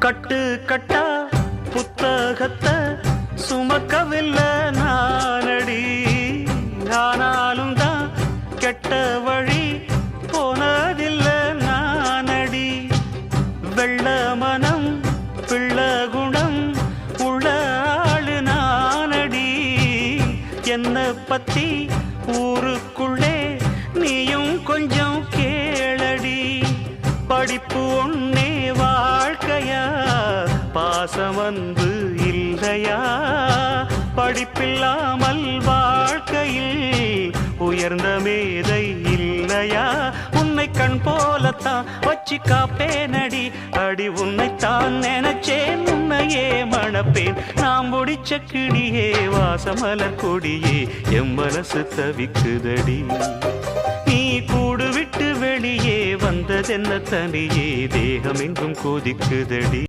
கட்டு கட்டா புத்தகத்தை சுமக்கவில்லை நானடி. ஆனாலும் தான் கெட்ட வழி போனதில்லை நானடி. வெள்ள மனம் பிள்ள குணம் உள்ள ஆளு நானடி. என்ன பத்தி ஊருக்குள்ளே நீயும் கொஞ்சம் கேளடி. படிப்பு ஒன்னே வாழ்க்கையா, பாசம் அன்பு இல்லையா? படிப்பில்லாமல் வாழ்க்கையில் உயர்ந்த மேதை இல்லையா? உன்னை கண் போலத்தான் வச்சு காப்பேனடி. அடி உன்னைத்தான் நினைச்சேன், உன்னையே மணப்பேன். நாம் முடிச்ச கிளியே வாசமலர் கொடியே, எம் மனசு தவிக்குதடி. நீ கூடு விட்டு வெளியே வந்ததென்ன தனியே, தேகம் எங்கும் கொதிக்குதடி.